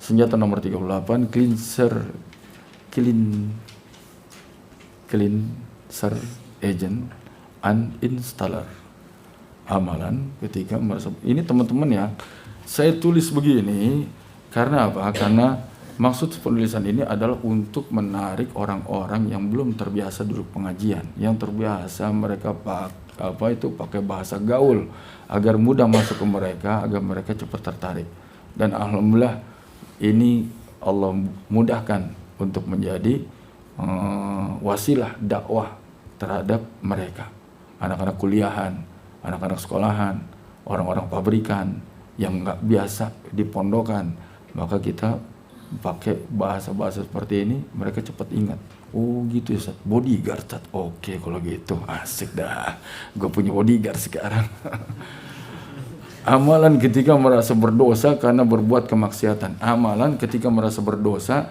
Senjata nomor 38, cleanser agent uninstaller. Amalan ketika merasa, ini teman-teman ya, saya tulis begini karena apa? Karena maksud penulisan ini adalah untuk menarik orang-orang yang belum terbiasa duduk pengajian, yang terbiasa mereka pakai bahasa gaul, agar mudah masuk ke mereka, agar mereka cepat tertarik. Dan alhamdulillah ini Allah mudahkan untuk menjadi wasilah dakwah terhadap mereka, anak-anak kuliahan, anak-anak sekolahan, orang-orang pabrikan yang nggak biasa di pondokan, maka kita pakai bahasa-bahasa seperti ini, mereka cepat ingat. Oh gitu ya Ustaz, bodyguard Ustaz. Oke kalau gitu, asik dah, gue punya bodyguard sekarang. Amalan ketika merasa berdosa karena berbuat kemaksiatan. Amalan ketika merasa berdosa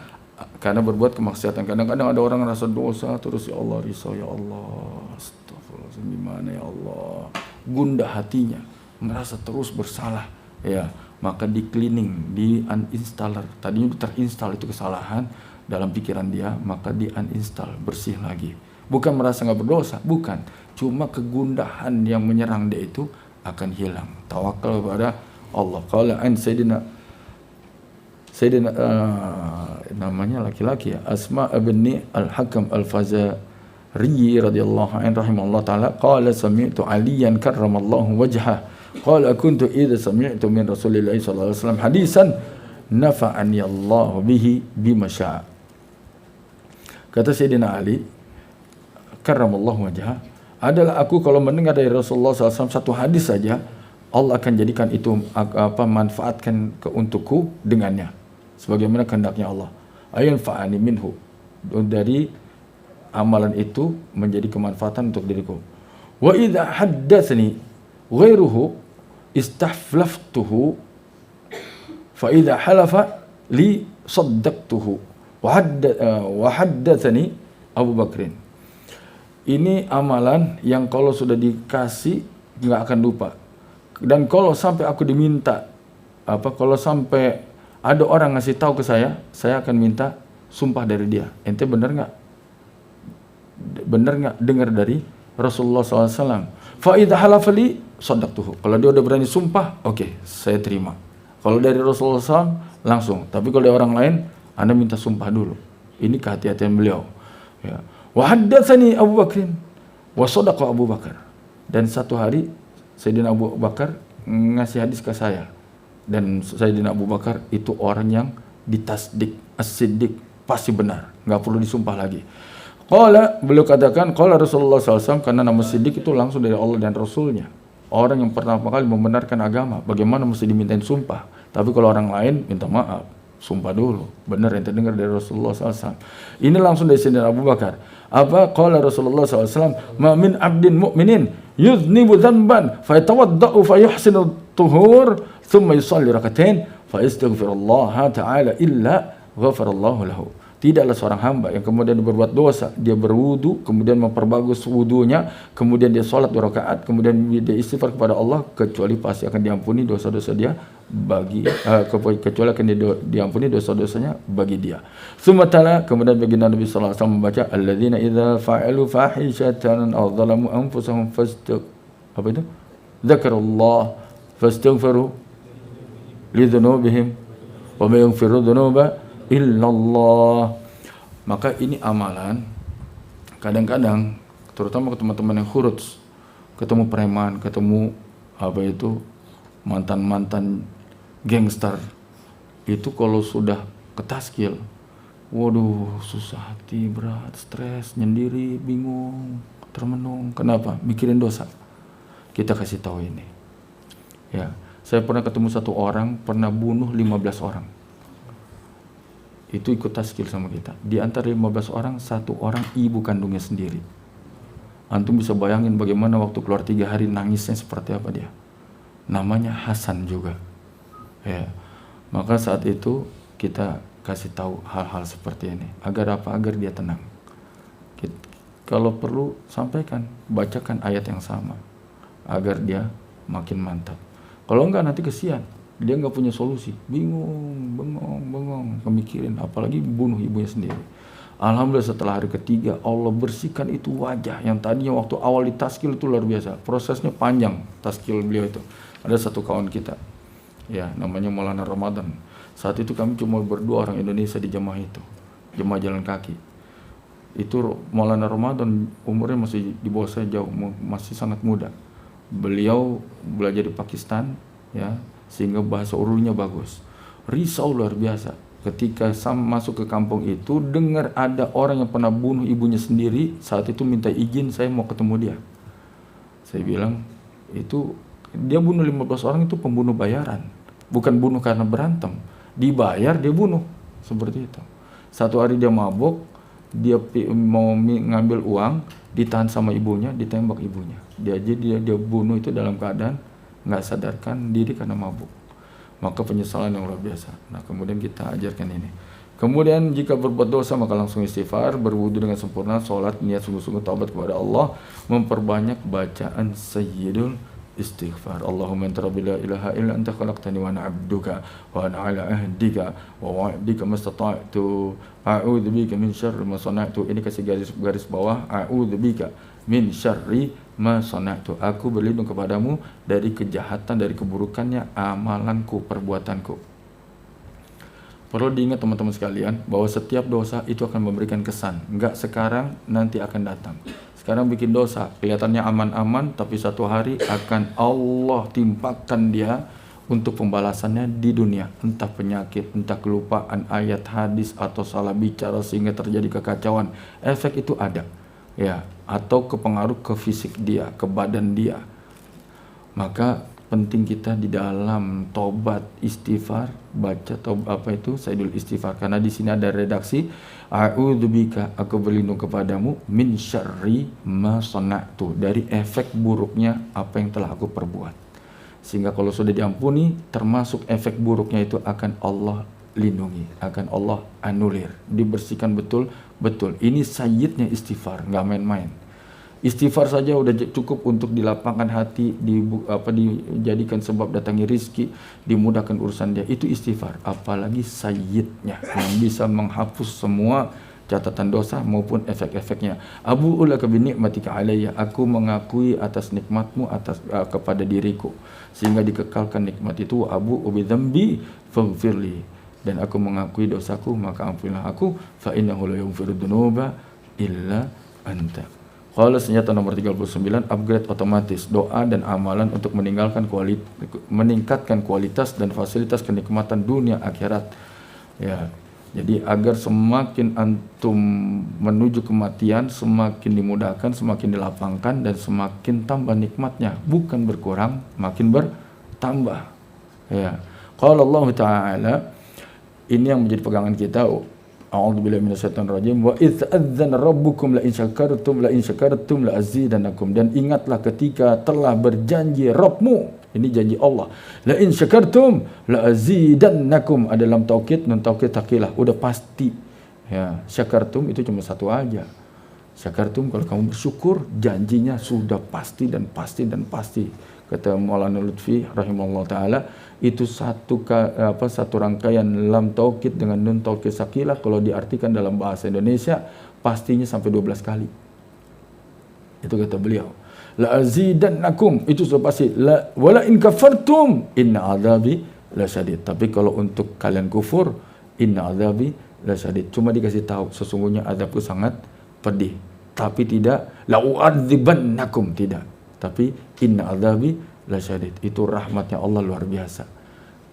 karena berbuat kemaksiatan. Kadang-kadang ada orang merasa dosa terus, ya Allah risau, ya Allah astagfirullah, gimana ya Allah, gundah hatinya, merasa terus bersalah, ya maka di cleaning, di uninstaller. Tadinya terinstall itu kesalahan dalam pikiran dia, maka di uninstall, bersih lagi. Bukan merasa nggak berdosa, bukan, cuma kegundahan yang menyerang dia itu akan hilang. Tawakal kepada Allah. Qala an Sayyidina namanya laki-laki ya, Asma bin Al-Hakam Al-Fazari radhiyallahu anhu rahimahullah taala, qala sami'tu Aliyan karramallahu wajhah qala kuntu idza sami'tu min Rasulillah sallallahu alaihi wasallam hadisan nafa'ani Allah bihi bima syaa. Kata Sayyidina Ali karramallahu wajhah, adalah aku kalau mendengar dari Rasulullah SAW satu hadis saja, Allah akan jadikan itu manfaatkan untukku dengannya, sebagaimana kehendaknya Allah. Ayun fa'ani minhu, dari amalan itu menjadi kemanfaatan untuk diriku. Wa idza haddatsani ghairuhu istahflaftuhu fa idza halafa li saddaqtuhu wa haddatsani Abu Bakrin. Ini amalan yang kalau sudah dikasih nggak akan lupa. Dan kalau sampai aku diminta, kalau sampai ada orang ngasih tahu ke saya akan minta sumpah dari dia. Ente benar nggak? Benar nggak dengar dari Rasulullah SAW? Fa idza halafali sadaqtuhu. Kalau dia udah berani sumpah, oke, saya terima. Kalau dari Rasulullah SAW langsung. Tapi kalau dari orang lain, Anda minta sumpah dulu. Ini kehati-hatian beliau. Ya. Wa haddatsani Abu Bakrin wa sadaqa Abu Bakar. Dan satu hari Sayyidina Abu Bakar ngasih hadis ke saya, dan Sayyidina Abu Bakar itu orang yang ditasdik, as-siddiq, pasti benar, nggak perlu disumpah lagi. Beliau katakan qala Rasulullah SAW, karena nama siddiq itu langsung dari Allah dan Rasulnya, orang yang pertama kali membenarkan agama, bagaimana mesti dimintain sumpah. Tapi kalau orang lain minta maaf, sumpah dulu, benar yang terdengar dari Rasulullah SAW. Ini langsung dari Sayyidina Abu Bakar. Qala Rasulullah SAW, ma min abdin mu'minin yuznibu dhanban fa yatawadda'u fa yuhsinu tuhur thumma yusalli rakatain fa yastaghfirullah ta'ala illa ghafarallahu lahu. Tidaklah seorang hamba yang kemudian berbuat dosa, dia berwudu, kemudian memperbagus wudunya, kemudian dia sholat 2 rakaat, kemudian dia istighfar kepada Allah, kecuali pasti akan diampuni dosa-dosa dia kecuali akan diampuni dosa-dosanya bagi dia. Sumatala, kemudian baginda Nabi sallallahu alaihi wasallam membaca alladzina idza fa'alu fahishatan aw zalamu anfusahum dzakarullah fastaghfiru lidzunubihim wa may yaghfiru dzunuba illallah. Maka ini amalan, kadang-kadang terutama ke teman-teman yang khuruj, ketemu preman, ketemu mantan-mantan gangster, itu kalau sudah ketaskil, waduh susah hati, berat, stres, nyendiri, bingung, termenung. Kenapa? Mikirin dosa. Kita kasih tahu ini ya, saya pernah ketemu satu orang pernah bunuh 15 orang. Itu ikut taskil sama kita. Di antara 15 orang, 1 orang ibu kandungnya sendiri. Antum bisa bayangin bagaimana waktu keluar 3 hari nangisnya seperti apa dia. Namanya Hasan juga. Ya. Maka saat itu kita kasih tahu hal-hal seperti ini. Agar apa? Agar dia tenang. Kalau perlu sampaikan, bacakan ayat yang sama. Agar dia makin mantap. Kalau enggak nanti kesian. dia nggak punya solusi, bengong, kemikirin, apalagi bunuh ibunya sendiri. Alhamdulillah setelah hari ketiga Allah bersihkan itu wajah yang tadinya waktu awal di taskil itu luar biasa. Prosesnya panjang taskil beliau itu. Ada satu kawan kita, ya namanya Maulana Ramadan. Saat itu kami cuma berdua orang Indonesia di jemaah itu, jemaah jalan kaki. Itu Maulana Ramadan umurnya masih di bawah saya jauh, masih sangat muda. Beliau belajar di Pakistan, ya, sehingga bahasa Urdunya bagus. Risau luar biasa. Ketika masuk ke kampung itu, dengar ada orang yang pernah bunuh ibunya sendiri, saat itu minta izin, saya mau ketemu dia. Saya bilang, itu dia bunuh 15 orang itu pembunuh bayaran, bukan bunuh karena berantem. Dibayar dia bunuh, seperti itu. Satu hari dia mabuk, dia mau ngambil uang, ditahan sama ibunya, ditembak ibunya. Dia bunuh itu dalam keadaan nggak sadarkan diri karena mabuk. Maka penyesalan yang luar biasa. Nah, kemudian kita ajarkan ini. Kemudian jika berbuat dosa maka langsung istighfar, berwudu dengan sempurna, sholat, niat sungguh-sungguh taubat kepada Allah, memperbanyak bacaan sayyidul istighfar. Allahumma anta rabbi la ilaha illa anta khalaqtani wa ana 'abduka wa ana 'ala ahdika wa wa'dika mastata'tu a'udzubika min syarri ma sana'tu. Ini kasih garis bawah, a'udzubika min syarri ma sana'tu. Aku berlindung kepadamu dari kejahatan, dari keburukannya amalanku, perbuatanku. Perlu diingat teman-teman sekalian bahwa setiap dosa itu akan memberikan kesan. Enggak sekarang, nanti akan datang. Sekarang bikin dosa, kelihatannya aman-aman, tapi satu hari akan Allah timpakan dia untuk pembalasannya di dunia. Entah penyakit, entah kelupaan ayat hadis atau salah bicara sehingga terjadi kekacauan. Efek itu ada, ya, atau kepengaruh ke fisik dia, ke badan dia. Maka penting kita di dalam tobat istighfar, baca sayyidul istighfar, karena di sini ada redaksi a'udzubika, aku berlindung kepadamu, min syarri ma sana'tu, dari efek buruknya apa yang telah aku perbuat. Sehingga kalau sudah diampuni, termasuk efek buruknya itu akan Allah lindungi, akan Allah anulir, dibersihkan betul-betul. Ini sayyidnya istighfar, nggak main-main. Istighfar saja udah cukup untuk dilapangkan hati, dijadikan sebab datangnya rizki, dimudahkan urusan dia. Itu istighfar. Apalagi sayyidnya yang bisa menghapus semua catatan dosa maupun efek-efeknya. Abu ulaka bi ni'matika alayya, aku mengakui atas nikmatmu kepada diriku, sehingga dikekalkan nikmat itu. Abu ubi dzambi faghfirli, dan aku mengakui dosaku maka ampunilah aku. Fa innahu la yaghfiru dzunuba illa anta. Kalau senjata nomor 39, upgrade otomatis doa dan amalan untuk meningkatkan kualitas dan fasilitas kenikmatan dunia akhirat. Ya, jadi agar semakin antum menuju kematian semakin dimudahkan, semakin dilapangkan, dan semakin tambah nikmatnya, bukan berkurang, makin bertambah. Ya, kalau Allah Taala, ini yang menjadi pegangan kita. A'udzubillahi minasyaitonir rajim. Wa idz adzana rabbukum la in syakartum la azidannakum. Dan ingatlah ketika telah berjanji Rabbmu, ini janji Allah, la in syakartum la azidannakum. Ada dalam taukid, non taukid takilah, udah pasti. Ya, syakartum itu cuma satu aja. Syakartum, kalau kamu bersyukur, janjinya sudah pasti dan pasti dan pasti. Kata Maulana Lutfi rahimahullah taala, itu satu rangkaian lam taukid dengan nun taukid sakilah. Kalau diartikan dalam bahasa Indonesia, pastinya sampai 12 kali. Itu kata beliau. La azidannakum, itu sudah pasti. Wala in kafartum inna adzabi lasyadid. Tapi kalau untuk kalian kufur, inna adzabi lasyadid. Cuma dikasih tahu sesungguhnya azabku sangat pedih. Tapi tidak la u'adzibannakum, tidak. Tapi inna adzabi lasyadid, itu rahmatnya Allah luar biasa.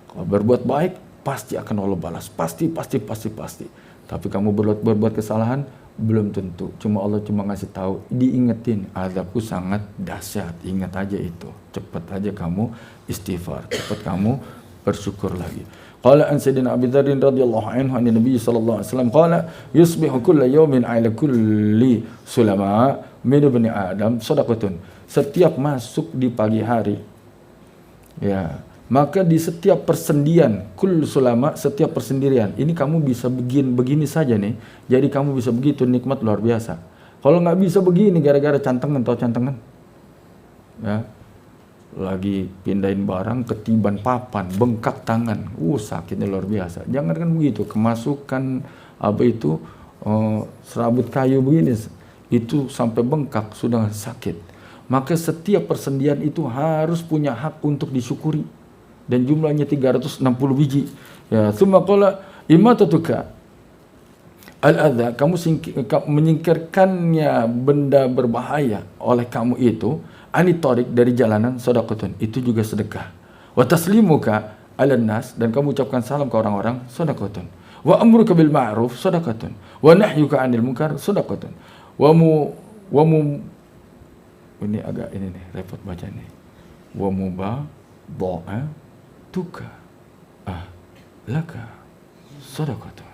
Kalau berbuat baik pasti akan Allah balas, pasti. Tapi kamu berbuat kesalahan, belum tentu. Cuma Allah cuma ngasih tahu, diingetin azabku sangat dahsyat. Ingat aja itu. Cepat aja kamu istighfar, cepat kamu bersyukur lagi. Qala an sayyidina Abi Dzar radhiyallahu anhu an Nabi sallallahu alaihi wasallam qala yusbihu kullu yawmin ala kulli sulama min ibni Adam sadaqatun. Setiap masuk di pagi hari, ya, maka di setiap persendian, kul sulama, setiap persendirian, ini kamu bisa begini saja nih, jadi kamu bisa begitu, nikmat luar biasa. Kalau nggak bisa begini gara-gara cantengan, ya, lagi pindahin barang, ketiban papan, bengkak tangan, sakitnya luar biasa. Jangan kan begitu, kemasukan serabut kayu begini, itu sampai bengkak sudah sakit. Maka setiap persendian itu harus punya hak untuk disyukuri, dan jumlahnya 360 biji. Ya, tsumma qala imatatuka al-adha, kamu menyingkirkannya benda berbahaya oleh kamu itu, anitorik dari jalanan, sedekatun, itu juga sedekah. Wa taslimuka 'alan nas, dan kamu ucapkan salam ke orang-orang, sedekatun. Wa amruka bil ma'ruf, sedekatun. Wa nahyuka 'anil munkar, sedekatun. Ini agak ini nih repot baca nih. Wa mubadha'atuka laka sedekatun.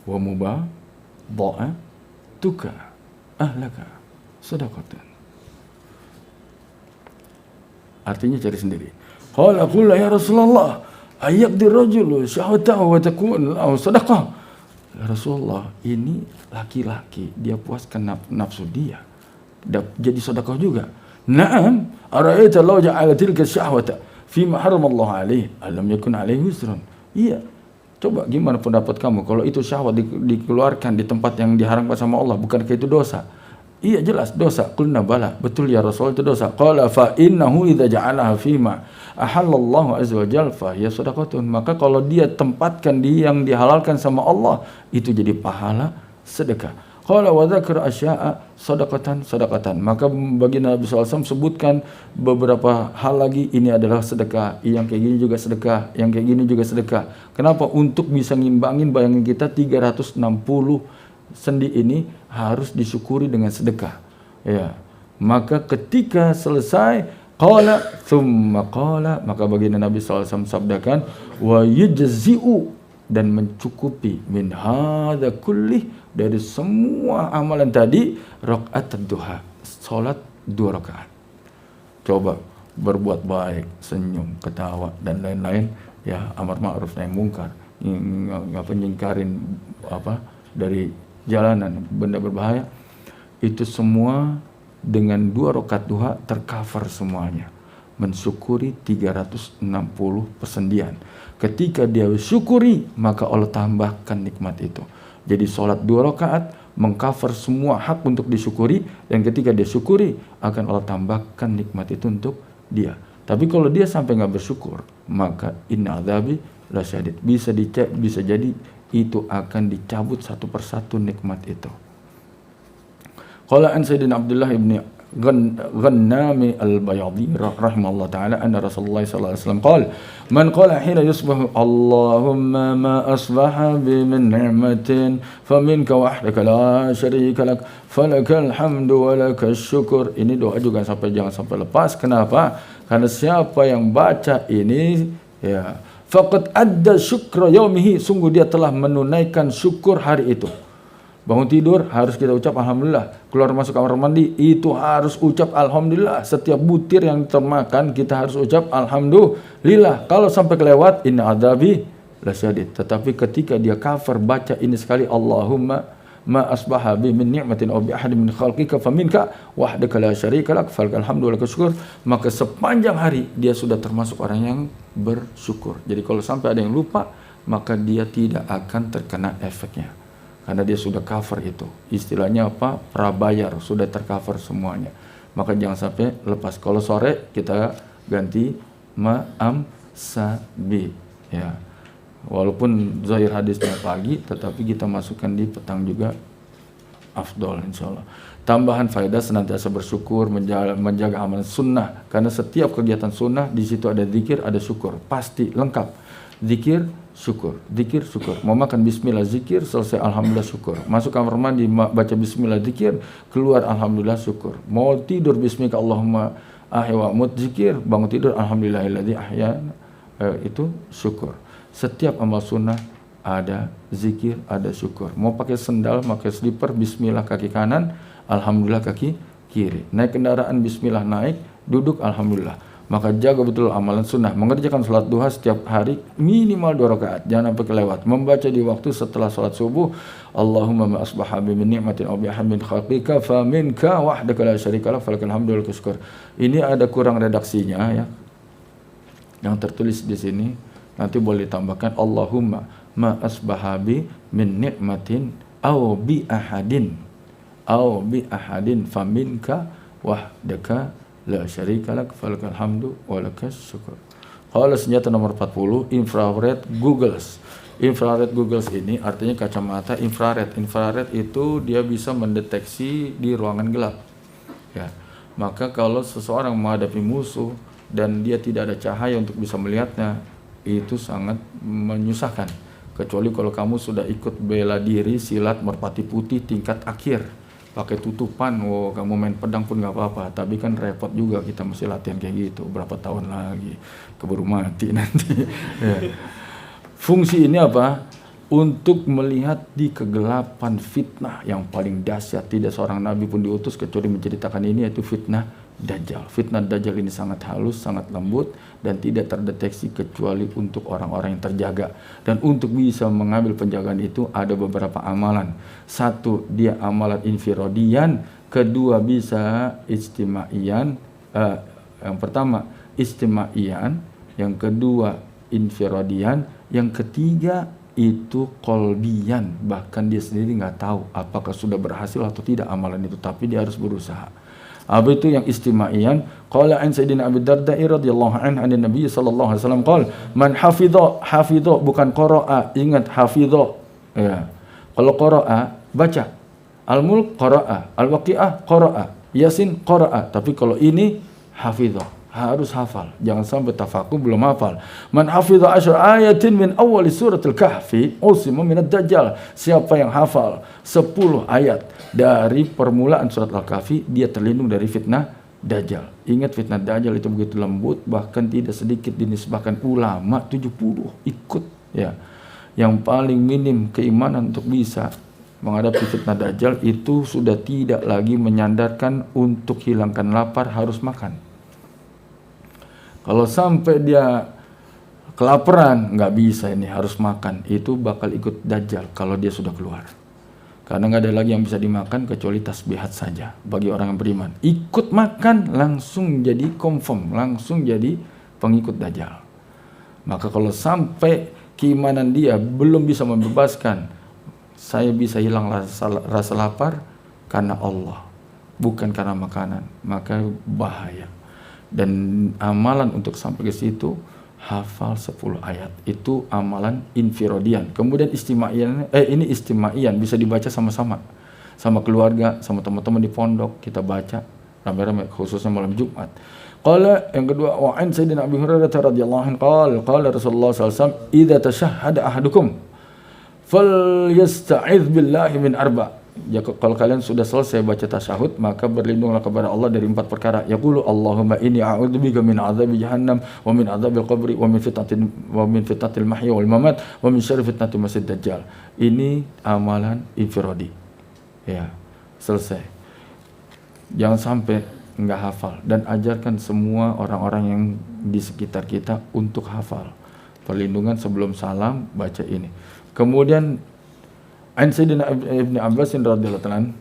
Wa mubadha'atuka laka sedekatun. Artinya cari sendiri. Qala qul ya Rasulullah, ayyaqdi rajulu syahwatahu wa takun lahu sadaqah. Ya Rasulullah, ini laki-laki dia puaskan nafsu dia, jadi sedekah juga. Naam, ara'aita law ja'ala tilka syahwata fi ma haramallahu alaihi, alam yakun alaihi wisrun. Iya. Coba gimana pendapat kamu kalau itu syahwat dikeluarkan di tempat yang diharamkan sama Allah, bukankah itu dosa? Iya jelas dosa. Qulna bala, betul ya Rasul itu dosa. Qala fa innahu idza ja'alaha fima ahallallahu azza wa jalla fa ya sadaqatun. Maka kalau dia tempatkan di yang dihalalkan sama Allah, itu jadi pahala sedekah. Qala wa dzakara asya'a sadaqatan. Maka bagi Nabi SAW sebutkan beberapa hal lagi, ini adalah sedekah, yang kayak gini juga sedekah, yang kayak gini juga sedekah. Kenapa? Untuk bisa ngimbangin bayangin kita 360 sendi ini harus disyukuri dengan sedekah. Ya. Maka ketika selesai maka baginda Nabi SAW sabdakan wa yujzi'u, dan mencukupi min hadza kulli, dari semua amalan tadi, rakaat duha, salat 2 rakaat. Coba berbuat baik, senyum, ketawa dan lain-lain, ya, amar ma'ruf nahi munkar, nyingkarin dari jalanan benda berbahaya, itu semua dengan 2 rakaat duha tercover semuanya. Mensyukuri 360 persendian. Ketika dia syukuri, maka Allah tambahkan nikmat itu. Jadi sholat 2 rakaat mengcover semua hak untuk disyukuri, dan ketika dia syukuri akan Allah tambahkan nikmat itu untuk dia. Tapi kalau dia sampai nggak bersyukur, maka inna adzabi lasyadid, bisa jadi itu akan dicabut satu persatu nikmat itu. Qala an Sayyidina Abdullah ibn Ghannami al-Bayadi rahimahullah ta'ala anna Rasulullah sallallahu alaihi wasallam qala man qala hina yusbahu Allahumma ma asbaha bi min ni'matin faminka wahdaka la syarika lak falakal hamdu wa lakas syukur. Ini doa juga jangan sampai lepas. Kenapa? Karena siapa yang baca ini, ya, faqad adda syukra yaumihi, sungguh dia telah menunaikan syukur hari itu. Bangun tidur harus kita ucap alhamdulillah, keluar masuk kamar mandi itu harus ucap alhamdulillah, setiap butir yang termakan kita harus ucap alhamdulillah. Kalau sampai kelewat inna adzabi lasyadid. Tetapi ketika dia kafir baca ini sekali, Allahumma ma asbaha bi min ni'matin aw bi ahadin min khalqika faminka wahdaka la syarika lak falakal hamdu wa lakas syukur, maka sepanjang hari dia sudah termasuk orang yang bersyukur. Jadi kalau sampai ada yang lupa, maka dia tidak akan terkena efeknya, karena dia sudah cover itu. Istilahnya apa? Prabayar, sudah tercover semuanya. Maka jangan sampai lepas. Kalau sore kita ganti ma'am sabi, ya. Walaupun zahir hadisnya pagi, tetapi kita masukkan di petang juga afdol insyaallah. Tambahan faedah senantiasa bersyukur, menjaga amal sunnah, karena setiap kegiatan sunnah di situ ada zikir, ada syukur, pasti lengkap. Zikir, syukur, zikir, syukur. Mau makan bismillah zikir, selesai alhamdulillah syukur. Masuk kamar mandi baca bismillah zikir, keluar alhamdulillah syukur. Mau tidur bismika Allahumma ahya wa mut zikir, bangun tidur alhamdulillahilladzi ahyana, itu syukur. Setiap amal sunnah ada zikir, ada syukur. Mau pakai sendal, pakai slipper, bismillah kaki kanan, alhamdulillah kaki kiri. Naik kendaraan, bismillah naik, duduk alhamdulillah. Maka jaga betul amalan sunnah, mengerjakan sholat duha setiap hari minimal 2 rakaat, jangan sampai kelewat. Membaca di waktu setelah sholat subuh, Allahumma ma asbaha bi min ni'matin aw bi hamdin khalqika fa minka wahdaka la syarika lak falakal hamdu wal syukur. Ini ada kurang redaksinya ya. Yang tertulis di sini nanti boleh ditambahkan Allahumma ma asbaha bi min ni'matin aw bi ahadin fa minka wahdaka la syarika lak falakal hamdu walakas syukur. Kalau senjata nomor 40, infrared goggles. Infrared goggles ini artinya kacamata infrared. Infrared itu dia bisa mendeteksi di ruangan gelap. Ya. Maka kalau seseorang menghadapi musuh dan dia tidak ada cahaya untuk bisa melihatnya, itu sangat menyusahkan. Kecuali kalau kamu sudah ikut bela diri silat merpati putih tingkat akhir, pakai tutupan, kamu main pedang pun nggak apa-apa. Tapi kan repot juga, kita mesti latihan kayak gitu berapa tahun lagi, keburu mati nanti. Ya. Fungsi ini apa? Untuk melihat di kegelapan fitnah yang paling dahsyat. Tidak seorang nabi pun diutus kecuali menceritakan ini, yaitu fitnah Dajjal. Fitnah Dajjal ini sangat halus, sangat lembut, dan tidak terdeteksi kecuali untuk orang-orang yang terjaga. Dan untuk bisa mengambil penjagaan itu ada beberapa amalan. Satu, dia amalan infiradian. Kedua, bisa istimaian. Yang pertama istimaian, yang kedua infiradian, yang ketiga itu kolbian. Bahkan dia sendiri nggak tahu apakah sudah berhasil atau tidak amalan itu, tapi dia harus berusaha. Apa itu yang istimaian? Qala an Sayyidina Abi Darda radhiyallahu anhu an Nabi sallallahu alaihi wasallam qala man hafidha bukan qara'a, ingat hafidha ya. Kalau qara'a baca, al-mulk qara'a, al-waqi'ah qara'a, yasin qara'a, tapi kalau ini hafidha harus hafal, jangan sampai tafakuh belum hafal. Man hafidha 10 ayatin min awal suratul kahfi usima minad dajjal. Siapa yang hafal 10 ayat dari permulaan surat al-kahfi, dia terlindung dari fitnah dajjal. Ingat, fitnah dajjal itu begitu lembut, bahkan tidak sedikit dinisbahkan ulama 70 ikut ya. Yang paling minim keimanan untuk bisa menghadapi fitnah dajjal itu sudah tidak lagi menyandarkan untuk hilangkan lapar harus makan. Kalau sampai dia kelaparan, nggak bisa, ini harus makan, itu bakal ikut dajjal kalau dia sudah keluar. Karena nggak ada lagi yang bisa dimakan kecuali tasbihat saja bagi orang yang beriman. Ikut makan langsung jadi confirm, langsung jadi pengikut dajjal. Maka kalau sampai keimanan dia belum bisa membebaskan, saya bisa hilang rasa lapar karena Allah, bukan karena makanan, maka bahaya. Dan amalan untuk sampai ke situ, hafal 10 ayat. Itu amalan infiradian. Kemudian ini istimaian, bisa dibaca sama-sama. Sama keluarga, sama teman-teman di pondok, kita baca rame-rame, khususnya malam Jumat. Qala, yang kedua, wa an Sayyidina Abi Hurairah radhiyallahu anhu qala Rasulullah sallallahu alaihi wasallam idza tashahhada ahadukum falyasta'idz billahi min arba'. Ya, kalau kalian sudah selesai baca tasyahud, maka berlindunglah kepada Allah dari 4 perkara. Yaqulu Allahumma inni a'udzubika min adzabi jahannam wa min adzabil qabri wa min fitnatil mahya wal mamat wa min syarri fitnatil masiihid dajjal. Ini amalan infiradi. Ya, selesai. Jangan sampai enggak hafal, dan ajarkan semua orang-orang yang di sekitar kita untuk hafal. Perlindungan sebelum salam baca ini. Kemudian An Sayyidina Ibn Abbas radhiyallahu anhu,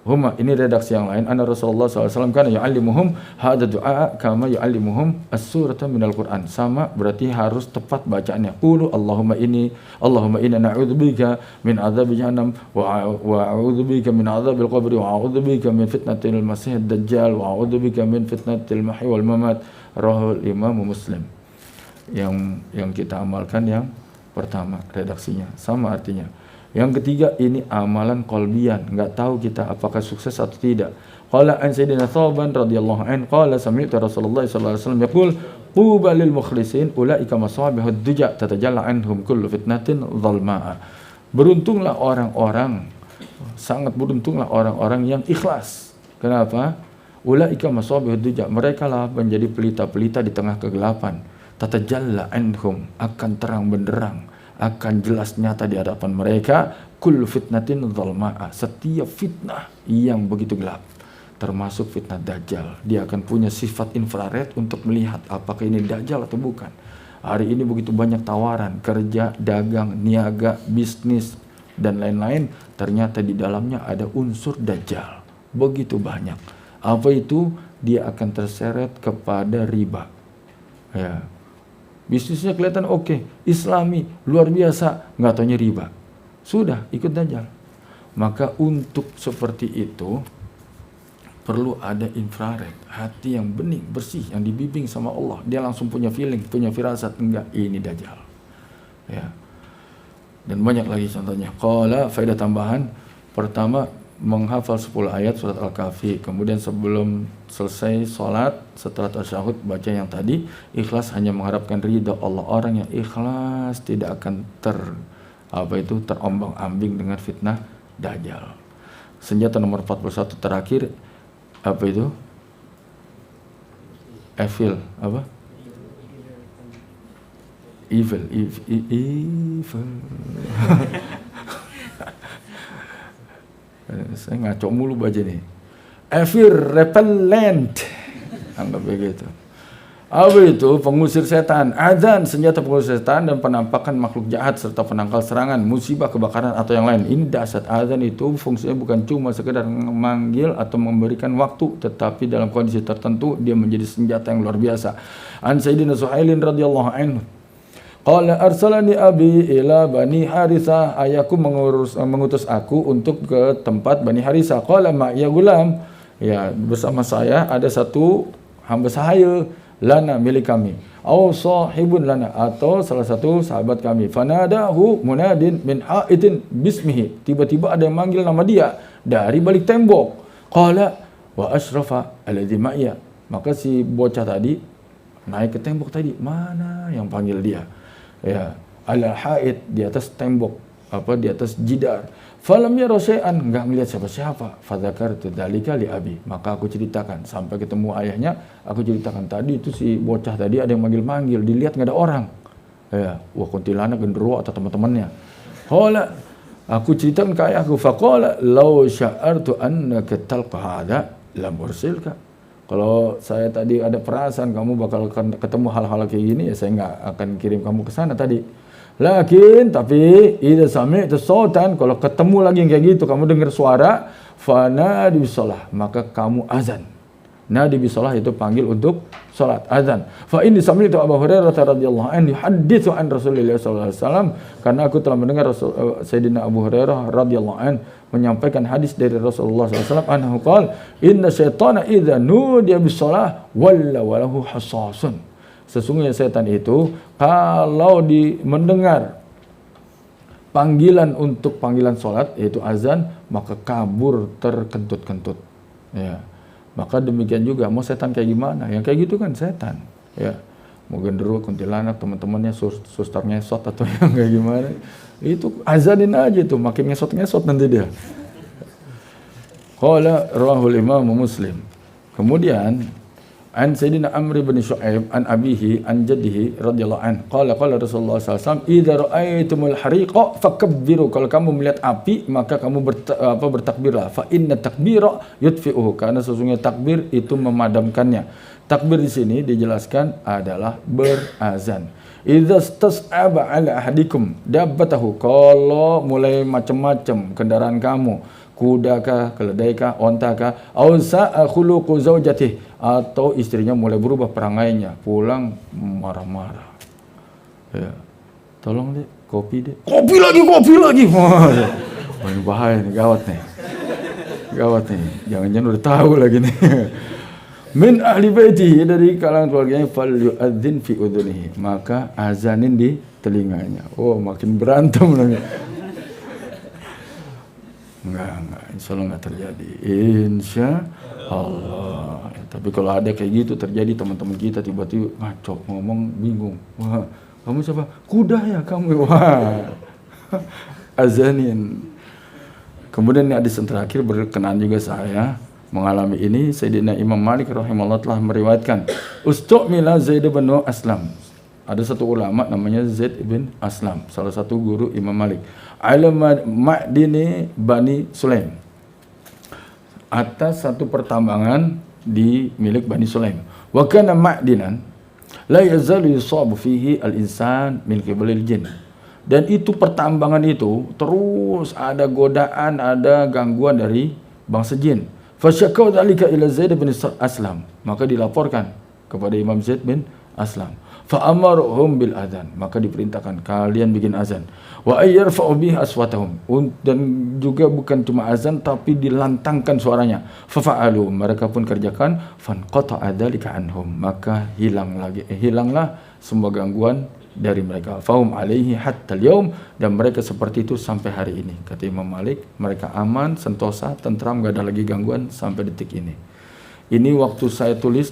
huma, ini redaksi yang lain, anna Rasulullah SAW kan yu'allimuhum hadha du'a kama yu'allimuhum as-surata minal Qur'an. Sama, berarti harus tepat bacaannya. Qulu Allahumma inna na'udzubika min adzabi jahannam wa a'udzubika min adzabil qabri wa a'udzubika min fitnatil masiihid dajjal wa a'udzubika min fitnatil mahya wal mamat. Rahul Imam Muslim. Yang kita amalkan yang pertama redaksinya sama artinya. Yang ketiga, ini amalan qalbian, enggak tahu kita apakah sukses atau tidak. Qala an Sayyidina Thawban radhiyallahu anhu qala sami'tu Rasulullah sallallahu alaihi wasallam yaqul quba lil mukhlisin ulaika masabihud duja tatajalla anhum kullu fitnatin dhalma'a. Beruntunglah orang-orang, sangat beruntunglah orang-orang yang ikhlas. Kenapa? Ulaika masabihud duja, mereka lah menjadi pelita-pelita di tengah kegelapan. Tatajalla anhum, akan terang benderang, akan jelas nyata di hadapan mereka kullu fitnatin dhalma'a, setiap fitnah yang begitu gelap. termasuk fitnah Dajjal. Dia akan punya sifat infrared untuk melihat apakah ini Dajjal atau bukan. Hari ini begitu banyak tawaran, kerja, dagang, niaga, bisnis, dan lain-lain. Ternyata di dalamnya ada unsur Dajjal. Begitu banyak. Apa itu? Dia akan terseret kepada riba. Ya. Bisnisnya kelihatan oke, Islami, luar biasa, nggak taunya riba. Sudah, ikut Dajjal. Maka untuk seperti itu, perlu ada infrared, hati yang bening, bersih, yang dibimbing sama Allah. Dia langsung punya feeling, punya firasat, enggak, ini Dajjal. Ya. Dan banyak lagi contohnya. Qala, faedah tambahan, pertama, menghafal 10 ayat surat Al-Kahfi, kemudian sebelum selesai sholat, setelah tasyahud baca yang tadi, ikhlas hanya mengharapkan ridha Allah. Orang yang ikhlas tidak akan terombang-ambing dengan fitnah Dajjal. Senjata nomor 41 terakhir, apa itu? Evil, apa? Evil. Saya ngaco mulu baca nih. Evil repellent, anggap begitu. Apa itu? Pengusir setan. Adzan, senjata pengusir setan dan penampakan makhluk jahat serta penangkal serangan, musibah, kebakaran atau yang lain. Ini dahsyat. Adzan itu fungsinya bukan cuma sekedar memanggil atau memberikan waktu, tetapi dalam kondisi tertentu dia menjadi senjata yang luar biasa. An Sayyidina Suhailin radhiyallahu anhu, qala arsalani abi ila Bani Harithah, ayahku mengutus aku untuk ke tempat Bani Harithah. Qala ma ya gulam, ya bersama saya ada satu hamba sahaya, lana milik kami, aw sahibun lana, atau salah satu sahabat kami. Fanadahu munadin min haitin bismihi, tiba-tiba ada yang manggil nama dia dari balik tembok. Qala wa asyrafa alladhi ma'ya, maka si bocah tadi naik ke tembok tadi, mana yang panggil dia? Ya, ala haid, di atas tembok, di atas jidar. Falam yara syai'an, enggak melihat siapa-siapa. Fadzakartu dzalika li abi, maka aku ceritakan sampai ketemu ayahnya, aku ceritakan tadi itu si bocah tadi ada yang manggil-manggil, dilihat enggak ada orang. Ya, wah kuntilanak genderuwo atau teman-temannya. Qala, aku ceritakan ke ayahku, faqala law sya'artu annaka talqa hada lam ursilka. Kalau saya tadi ada perasaan kamu bakal ketemu hal-hal kayak gini, ya saya nggak akan kirim kamu ke sana tadi. Tapi idza sami'tu sautan, kalau ketemu lagi yang kayak gitu, kamu dengar suara, fanadi bisalah, maka kamu azan. Nadi bisalah itu panggil untuk salat, azan. Fa inni sami'tu Abu Hurairah radhiyallahu anhu yuhadditsu an Rasulillah sallallahu alaihi wasallam, karena aku telah mendengar Sayyidina Abu Hurairah radhiyallahu anhu menyampaikan hadis dari Rasulullah SAW, anhu qala inna syaitana idza nudiya bis-shalah walla walahu hasasun. Sesungguhnya setan itu kalau mendengar panggilan untuk panggilan salat, yaitu azan, maka kabur terkentut-kentut. Ya. Maka demikian juga mau setan kayak gimana? Yang kayak gitu kan setan. Ya. Mau genderuwo, kuntilanak, teman-temannya suster ngesot atau yang kayak gimana, itu azanin aja tuh, makin ngesot-ngesot nanti dia. Qala rawahul Imam Muslim. Kemudian an Sayyidina Amr bin Shu'aib an abihi an jaddihi radhiyallahu an qala Rasulullah sallallahu alaihi wasallam idza ra'aitumul hariqa fakabbiru, kalau kamu melihat api maka kamu bertakbirlah, fa inna takbira yudfi'uhu, karena sesungguhnya takbir itu memadamkannya. Takbir di sini dijelaskan adalah berazan. Idza stas'aba ala ahadikum dabbatahu, kalau mulai macam-macam kendaraan kamu, kuda kah, keledai kah, onta kah, au sa'a khuluqu zaujatih, atau istrinya mulai berubah perangainya, pulang marah-marah. Ya. Tolong deh, kopi deh. Kopi lagi. Wah, ini bahaya nih, gawat nih. Jangan-jangan udah tahu lagi nih. Min ahli baitihi, dari kalangan keluarganya, fal yu'adzin fi udhunihi, maka azanin di telinganya. Oh, makin berantem lagi. Enggak, insya Allah enggak terjadi. Insya Allah. Tapi kalau ada kayak gitu terjadi, teman-teman kita tiba-tiba ngaco, ngomong bingung. Wah, kamu siapa? Kuda ya kamu. Wah, azanin. Kemudian hadis yang terakhir berkenaan juga saya mengalami ini. Sayyidina Imam Malik rahimahullah telah meriwayatkan, Ustu'mila Zaid bin Aslam. Ada satu ulama namanya Zaid bin Aslam, salah satu guru Imam Malik. Alam Ma'dini Bani Sulaim. atas satu pertambangan di milik Bani Sulaim. Wa kana ma'dinan la yazalu yusabu fihi al-insan min qibalil jin. Dan itu pertambangan itu terus ada godaan, ada gangguan dari bangsa jin. Fasyakau dzalika ila Zaid bin Aslam, maka dilaporkan kepada Imam Zaid bin Aslam. Fa amaruhum bil adzan, maka diperintahkan kalian bikin azan. Wa ayyarfa'u bihi aswatahum, dan juga bukan cuma azan tapi dilantangkan suaranya. Fa fa'alu, mereka pun kerjakan. Fanqata'a dzalika anhum, maka hilanglah semua gangguan dari mereka. Fahum alaihi hatta al-yaum, dan mereka seperti itu sampai hari ini. Kata Imam Malik, mereka aman, sentosa, tentram, gak ada lagi gangguan sampai detik ini. Ini waktu saya tulis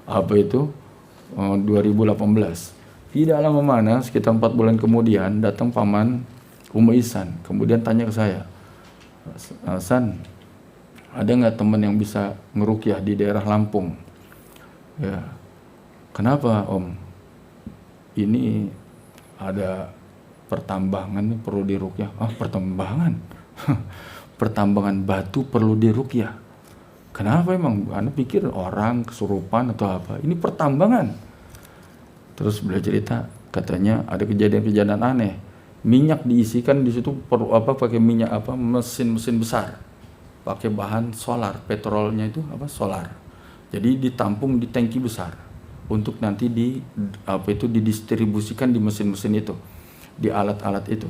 2018. Tidak lama mana, sekitar 4 bulan kemudian datang paman Umu Ihsan, kemudian tanya ke saya, San, ada nggak teman yang bisa ngerukyah di daerah Lampung? Ya, kenapa Om? Ini ada pertambangan perlu dirukyah. Ah, pertambangan? Pertambangan batu perlu dirukyah. Kenapa emang? Anda pikir orang kesurupan atau apa? Ini pertambangan. Terus beliau cerita, katanya ada kejadian-kejadian aneh. Minyak diisikan di situ perlu apa? Pakai minyak apa? Mesin besar. Pakai bahan solar, petrolnya itu apa? Solar. Jadi ditampung di tangki besar untuk nanti didistribusikan di mesin-mesin itu, di alat-alat itu.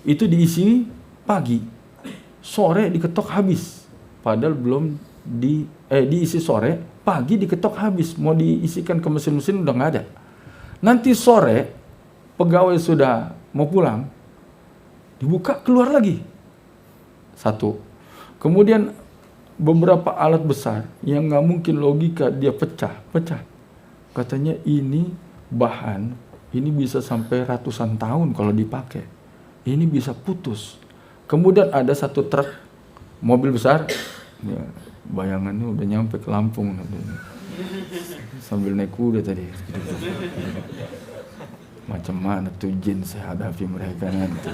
Itu diisi pagi, sore diketok habis. Padahal belum diisi sore, pagi diketok habis. Mau diisikan ke mesin-mesin udah nggak ada. Nanti sore pegawai sudah mau pulang, dibuka keluar lagi satu. Kemudian beberapa alat besar yang nggak mungkin logika dia pecah. Katanya ini bahan, ini bisa sampai ratusan tahun kalau dipakai. Ini bisa putus. Kemudian ada satu truk mobil besar, ya, bayangannya udah nyampe ke Lampung. Sambil naik kuda tadi. Macam mana tuh jin saya hadapi mereka nanti.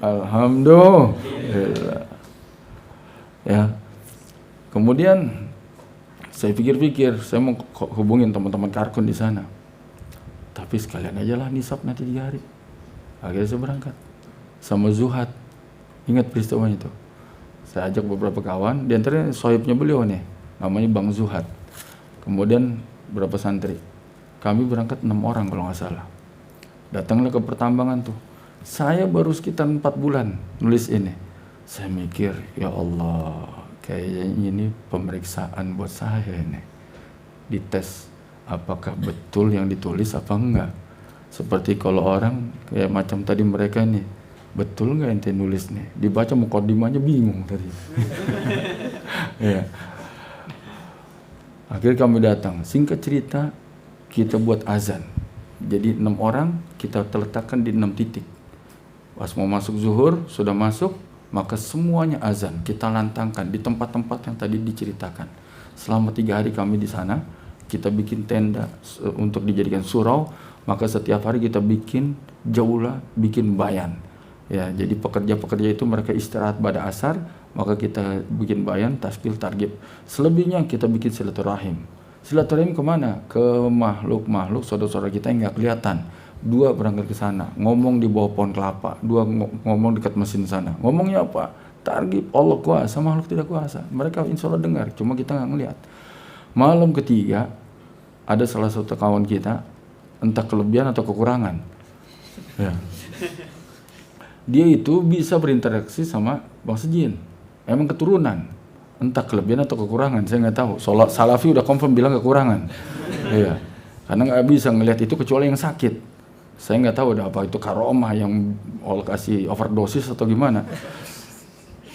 Alhamdulillah. Ya. Kemudian saya pikir-pikir, saya mau hubungin teman-teman Karkun di sana. Tapi sekalian aja lah nisab nanti 3 hari. Akhirnya saya berangkat sama Zuhad. Ingat peristiwanya itu. Saya ajak beberapa kawan, di antaranya sohibnya beliau nih, namanya Bang Zuhad. Kemudian berapa santri. Kami berangkat 6 orang kalau nggak salah. Datanglah ke pertambangan tuh. Saya baru sekitar 4 bulan nulis ini. Saya mikir, ya Allah, kayaknya ini pemeriksaan buat saya ini. Dites apakah betul yang ditulis apa enggak. Seperti kalau orang kayak macam tadi mereka nih, betul enggak ente nulis nih? Dibaca mukadimahnya bingung tadi. Ya. Akhirnya kami datang. Singkat cerita, kita buat azan. Jadi 6 orang kita letakkan di 6 titik. Pas mau masuk zuhur, sudah masuk, maka semuanya azan kita lantangkan di tempat-tempat yang tadi diceritakan. Selama 3 hari kami di sana, kita bikin tenda untuk dijadikan surau. Maka setiap hari kita bikin jaulah, bikin bayan. Ya, jadi pekerja-pekerja itu mereka istirahat pada asar, maka kita bikin bayan, tasbih, targhib. Selebihnya kita bikin silaturahim. Silaturahim kemana? Ke makhluk-makhluk saudara-saudara kita yang nggak kelihatan. 2 berangkat ke sana, ngomong di bawah pohon kelapa, 2 ngomong dekat mesin sana. Ngomongnya apa? Targhib, Allah kuasa, makhluk tidak kuasa. Mereka insya Allah dengar, cuma kita nggak ngelihat. Malam ketiga, ada salah satu kawan kita, entah kelebihan atau kekurangan. Ya. Dia itu bisa berinteraksi sama bangsa jin. Emang keturunan, entah kelebihan atau kekurangan, saya nggak tahu. Salafi udah confirm bilang kekurangan. Iya. Karena nggak bisa ngelihat itu kecuali yang sakit. Saya nggak tahu ada apa itu karomah yang Allah kasih overdosis atau gimana.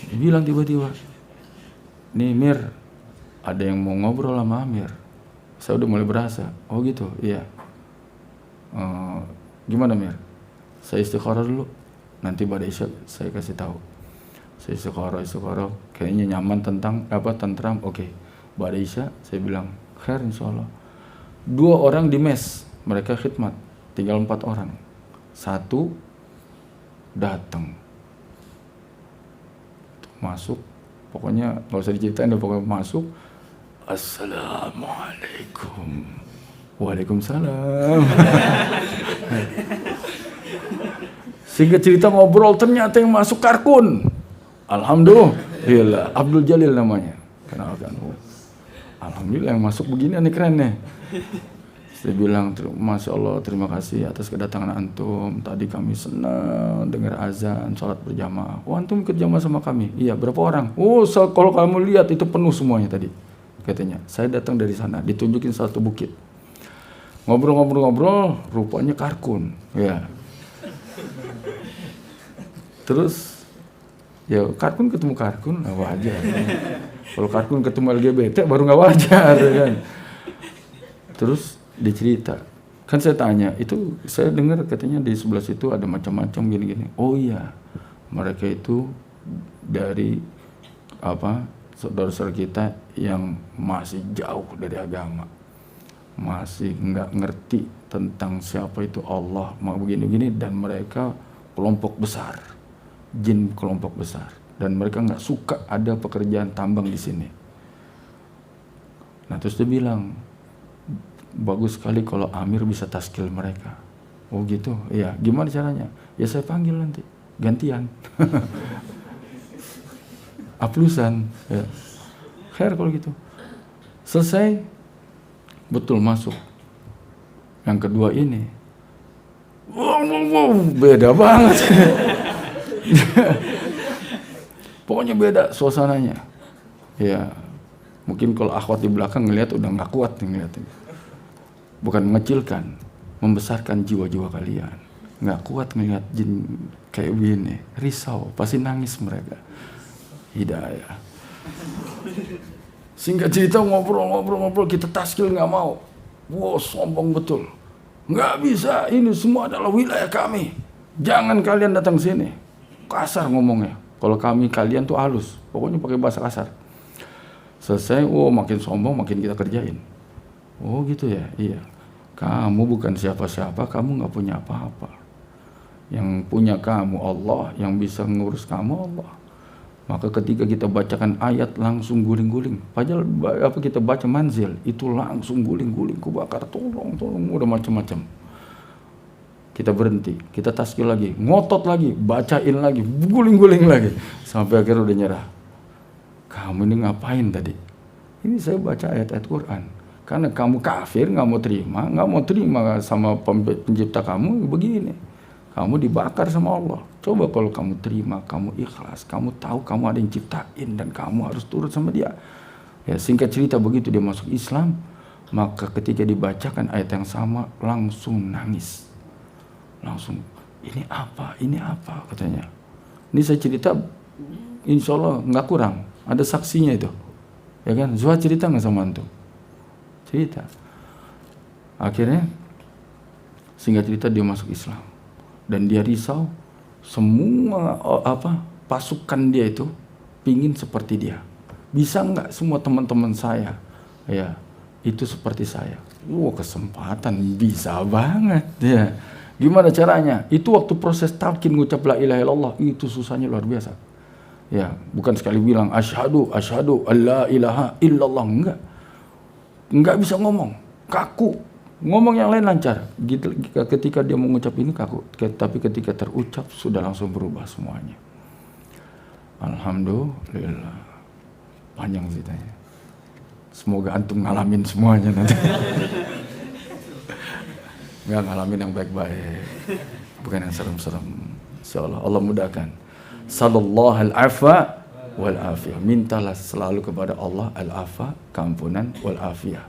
Dia bilang tiba-tiba, nih Mir, ada yang mau ngobrol sama Amir. Saya udah mulai berasa. Oh gitu, iya. Gimana Mir? Saya istikharah dulu. Nanti pada isya saya kasih tahu. Saya istikharah, kayaknya nyaman tentram. Oke. Pada isya saya bilang, khair insyaallah. 2 orang di mes, mereka khidmat. Tinggal 4 orang. 1 datang. masuk, pokoknya nggak usah diceritain, dia pokoknya masuk, assalamualaikum, waalaikumsalam. Singkat cerita ngobrol, ternyata yang masuk Karkun. Alhamdulillah, Abdul Jalil namanya. Kenalkan, alhamdulillah yang masuk begini nih, keren nih. Saya bilang, Masya Allah, terima kasih atas kedatangan antum. Tadi kami senang dengar azan, sholat berjamaah. Oh, antum ikut jamaah sama kami? Iya, berapa orang? Oh, kalau kamu lihat itu penuh semuanya tadi. Katanya, saya datang dari sana, ditunjukin satu bukit. Ngobrol-ngobrol, rupanya Karkun. Ya. Terus, ya Karkun ketemu Karkun, nggak wajar. Kalau Karkun ketemu LGBT, baru nggak wajar, kan. Terus dicerita, kan saya tanya, itu saya dengar katanya di sebelah situ ada macam-macam gini-gini. Oh iya, mereka itu dari saudara-saudara kita yang masih jauh dari agama, masih nggak ngerti tentang siapa itu Allah, mau begini-begini, dan mereka kelompok besar, jin kelompok besar, dan mereka nggak suka ada pekerjaan tambang di sini. Nah terus dia bilang, bagus sekali kalau Amir bisa taskil mereka. Oh gitu, iya. Gimana caranya? Ya saya panggil nanti, gantian. Aplusan. Ya. Khair kalau gitu. Selesai, betul masuk. Yang kedua ini, wow, beda banget. Pokoknya beda suasananya. Ya, mungkin kalau akhwat di belakang ngelihat udah nggak kuat ngeliatnya. Bukan mengecilkan, membesarkan jiwa-jiwa kalian. Nggak kuat ngelihat jin kayak begini, risau, pasti nangis mereka. Hidayah. Singkat cerita ngobrol, kita taskil nggak mau. Wow, sombong betul. Nggak bisa, ini semua adalah wilayah kami. Jangan kalian datang sini. Kasar ngomongnya. Kalau kalian tuh halus. Pokoknya pakai bahasa kasar. Selesai, makin sombong, makin kita kerjain. Oh gitu ya, iya. Kamu bukan siapa-siapa, kamu nggak punya apa-apa. Yang punya kamu Allah, yang bisa ngurus kamu Allah. Maka ketika kita bacakan ayat langsung guling-guling. Padahal kita baca manzil, itu langsung guling-guling, kubakar, tolong, udah macam-macam. Kita berhenti, kita taskil lagi, ngotot lagi, bacain lagi, guling-guling lagi. Sampai akhirnya udah nyerah. Kamu ini ngapain tadi? Ini saya baca ayat-ayat Quran. Karena kamu kafir, nggak mau terima sama pencipta kamu, begini. Kamu dibakar sama Allah. Coba kalau kamu terima, kamu ikhlas, kamu tahu kamu ada yang ciptain dan kamu harus turut sama dia. Ya, singkat cerita begitu dia masuk Islam, maka ketika dibacakan ayat yang sama langsung nangis. Langsung, ini apa katanya. Ini saya cerita, insya Allah nggak kurang, ada saksinya itu. Ya kan, Zuhad cerita nggak sama antum? Cerita. Akhirnya singkat cerita dia masuk Islam dan dia risau, semua pasukan dia itu pingin seperti dia. Bisa nggak semua teman-teman saya ya itu seperti saya? Kesempatan, bisa banget ya. Gimana caranya? Itu waktu proses talqin ngucap la ilaha illallah itu susahnya luar biasa. Ya, bukan sekali bilang asyhadu alla ilaha illallah, enggak bisa ngomong, kaku. Ngomong yang lain lancar. Ketika dia mengucap ini kaku, tapi ketika terucap sudah langsung berubah semuanya. Alhamdulillah. Panjang ceritanya. Semoga antum ngalamin semuanya nanti. Enggak, ngalamin yang baik-baik, bukan yang serem-serem. Insyaallah Allah mudahkan. Sallallahu al-afa wal afiyah. Mintalah selalu kepada Allah al-afa, keampunan, wal afiyah,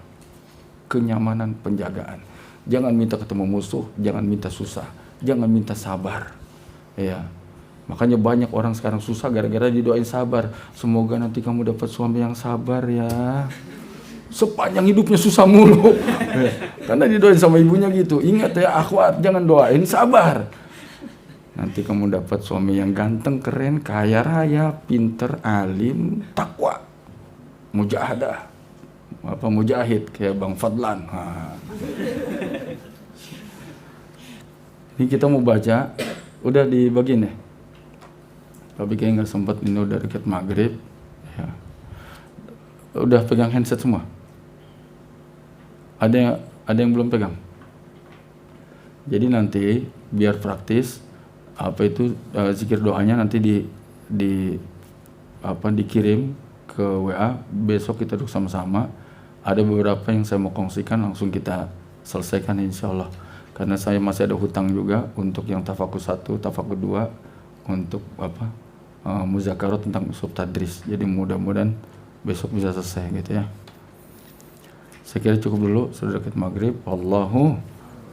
kenyamanan, penjagaan. Jangan minta ketemu musuh, jangan minta susah, jangan minta sabar. Ya. Makanya banyak orang sekarang susah gara-gara didoain sabar. Semoga nanti kamu dapat suami yang sabar ya. Sepanjang hidupnya susah mulu. Karena didoain sama ibunya gitu. Ingat ya akhwat, jangan doain sabar. Nanti kamu dapat suami yang ganteng, keren, kaya raya, pinter, alim, takwa, mujahadah, mujahid kayak Bang Fadlan. Ini kita mau baca, udah dibagiin ya. Tapi kayak nggak sempat, ini udah dekat maghrib. Ya. Udah pegang handset semua? Ada yang belum pegang? Jadi nanti biar praktis, apa itu zikir doanya nanti dikirim ke WA. Besok kita duduk sama-sama. Ada beberapa yang saya mau kongsikan, langsung kita selesaikan insya Allah. Karena saya masih ada hutang juga untuk yang tafakur 1, tafakur 2, untuk muzakarat tentang usul tadris. Jadi mudah-mudahan besok bisa selesai gitu ya. Saya kira cukup dulu, sudah dekat maghrib. Wallahu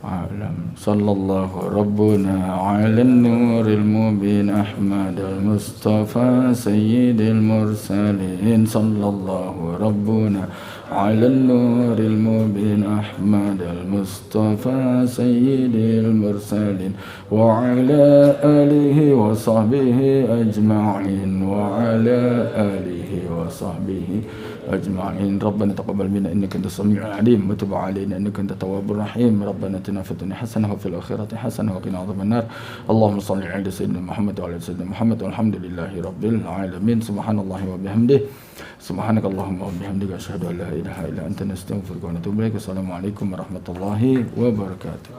a'lam. Sallallahu rabbuna ala nuril mubin Ahmad al-Mustafa sayyidil mursalin. Sallallahu rabbuna ala nuril mubin Ahmad al-Mustafa sayyidil mursalin wa ala alihi wa sahbihi ajma'in wa ala alihi wa sahbihi أجمعين. ربنا تقبل منا إنك أنت السميع العليم وتب علينا إنك أنت التواب الرحيم. ربنا آتنا في الدنيا حسنة وفي الآخرة حسنة وقنا عذاب النار. اللهم صل على سيدنا محمد وعلى سيدنا محمد والحمد لله رب العالمين. سبحان الله وبحمده سبحانك اللهم وبحمدك أشهد أن لا إله إلا أنت نستغفرك ونتوب إليك. السلام عليكم ورحمة الله وبركاته.